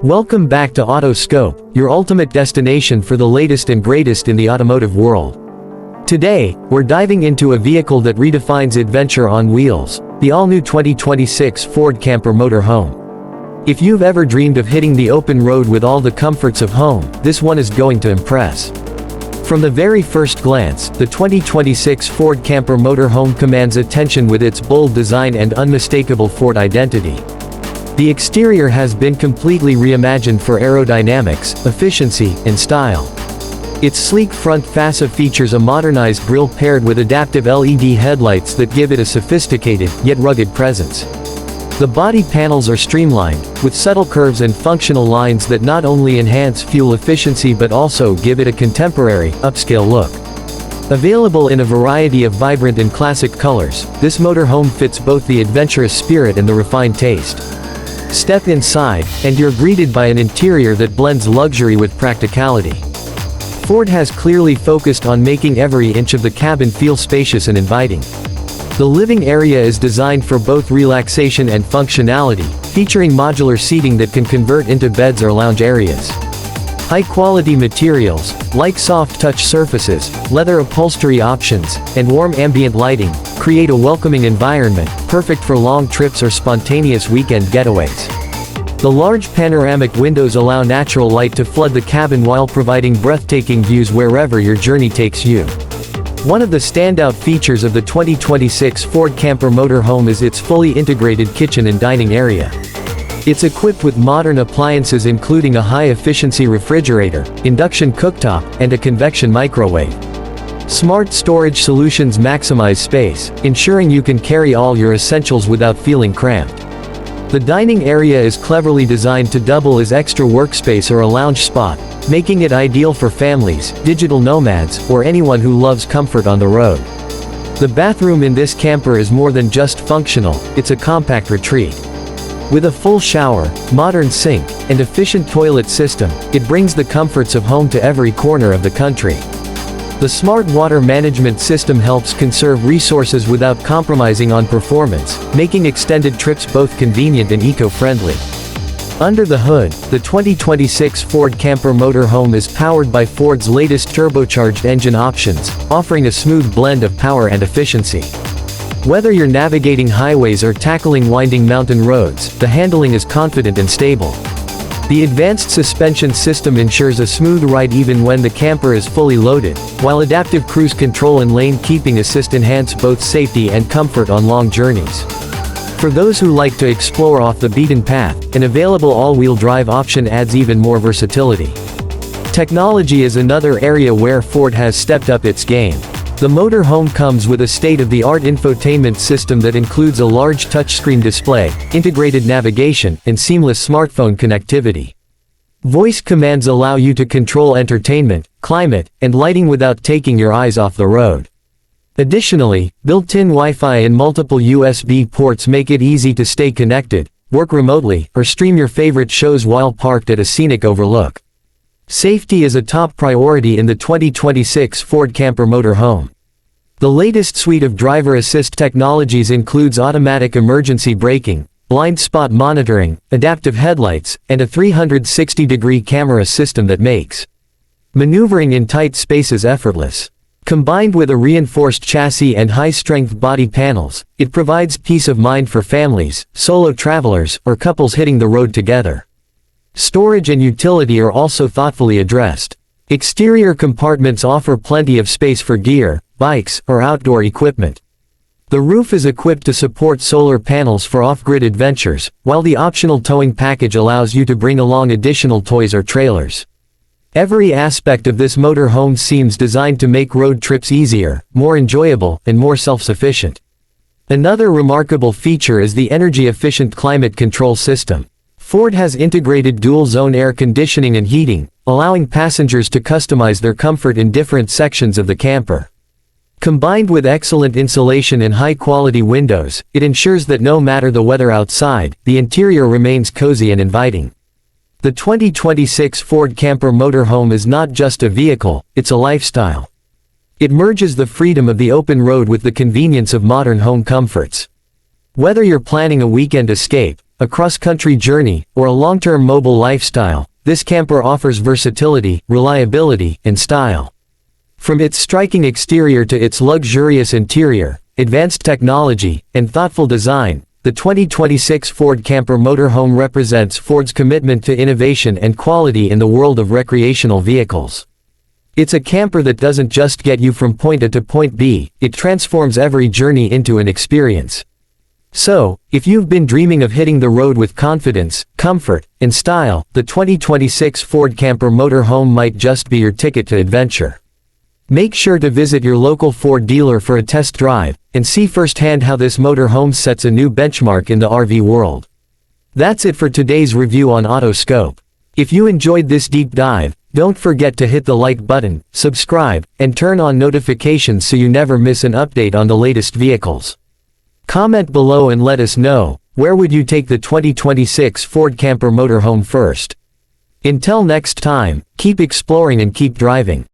Welcome back to Autoscope, your ultimate destination for the latest and greatest in the automotive world. Today, we're diving into a vehicle that redefines adventure on wheels, the all-new 2026 Ford Camper Motorhome. If you've ever dreamed of hitting the open road with all the comforts of home, this one is going to impress. From the very first glance, the 2026 Ford Camper Motorhome commands attention with its bold design and unmistakable Ford identity. The exterior has been completely reimagined for aerodynamics, efficiency, and style. Its sleek front fascia features a modernized grille paired with adaptive LED headlights that give it a sophisticated, yet rugged presence. The body panels are streamlined, with subtle curves and functional lines that not only enhance fuel efficiency but also give it a contemporary, upscale look. Available in a variety of vibrant and classic colors, this motorhome fits both the adventurous spirit and the refined taste. Step inside, and you're greeted by an interior that blends luxury with practicality. Ford has clearly focused on making every inch of the cabin feel spacious and inviting. The living area is designed for both relaxation and functionality, featuring modular seating that can convert into beds or lounge areas. High-quality materials, like soft touch surfaces, leather upholstery options, and warm ambient lighting, create a welcoming environment, perfect for long trips or spontaneous weekend getaways. The large panoramic windows allow natural light to flood the cabin while providing breathtaking views wherever your journey takes you. One of the standout features of the 2026 Ford Camper Motorhome is its fully integrated kitchen and dining area. It's equipped with modern appliances including a high-efficiency refrigerator, induction cooktop, and a convection microwave. Smart storage solutions maximize space, ensuring you can carry all your essentials without feeling cramped. The dining area is cleverly designed to double as extra workspace or a lounge spot, making it ideal for families, digital nomads, or anyone who loves comfort on the road. The bathroom in this camper is more than just functional, it's a compact retreat. With a full shower, modern sink, and efficient toilet system, it brings the comforts of home to every corner of the country. The smart water management system helps conserve resources without compromising on performance, making extended trips both convenient and eco-friendly. Under the hood, the 2026 Ford Camper Motorhome is powered by Ford's latest turbocharged engine options, offering a smooth blend of power and efficiency. Whether you're navigating highways or tackling winding mountain roads, the handling is confident and stable. The advanced suspension system ensures a smooth ride even when the camper is fully loaded, while adaptive cruise control and lane keeping assist enhance both safety and comfort on long journeys. For those who like to explore off the beaten path, an available all-wheel drive option adds even more versatility. Technology is another area where Ford has stepped up its game. The motorhome comes with a state-of-the-art infotainment system that includes a large touchscreen display, integrated navigation, and seamless smartphone connectivity. Voice commands allow you to control entertainment, climate, and lighting without taking your eyes off the road. Additionally, built-in Wi-Fi and multiple USB ports make it easy to stay connected, work remotely, or stream your favorite shows while parked at a scenic overlook. Safety is a top priority in the 2026 Ford Camper Motorhome. The latest suite of driver assist technologies includes automatic emergency braking, blind spot monitoring, adaptive headlights, and a 360-degree camera system that makes maneuvering in tight spaces effortless. Combined with a reinforced chassis and high-strength body panels, it provides peace of mind for families, solo travelers, or couples hitting the road together. Storage and utility are also thoughtfully addressed. Exterior compartments offer plenty of space for gear, bikes, or outdoor equipment. The roof is equipped to support solar panels for off-grid adventures, while the optional towing package allows you to bring along additional toys or trailers. Every aspect of this motorhome seems designed to make road trips easier, more enjoyable, and more self-sufficient. Another remarkable feature is the energy-efficient climate control system. Ford has integrated dual-zone air conditioning and heating, allowing passengers to customize their comfort in different sections of the camper. Combined with excellent insulation and high-quality windows, it ensures that no matter the weather outside, the interior remains cozy and inviting. The 2026 Ford Camper Motorhome is not just a vehicle, it's a lifestyle. It merges the freedom of the open road with the convenience of modern home comforts. Whether you're planning a weekend escape, a cross-country journey, or a long-term mobile lifestyle, this camper offers versatility, reliability, and style. From its striking exterior to its luxurious interior, advanced technology, and thoughtful design, the 2026 Ford Camper Motorhome represents Ford's commitment to innovation and quality in the world of recreational vehicles. It's a camper that doesn't just get you from point A to point B, it transforms every journey into an experience. So, if you've been dreaming of hitting the road with confidence, comfort, and style, the 2026 Ford Camper Motorhome might just be your ticket to adventure. Make sure to visit your local Ford dealer for a test drive, and see firsthand how this motorhome sets a new benchmark in the RV world. That's it for today's review on Autoscope. If you enjoyed this deep dive, don't forget to hit the like button, subscribe, and turn on notifications so you never miss an update on the latest vehicles. Comment below and let us know, where would you take the 2026 Ford Camper Motorhome first? Until next time, keep exploring and keep driving.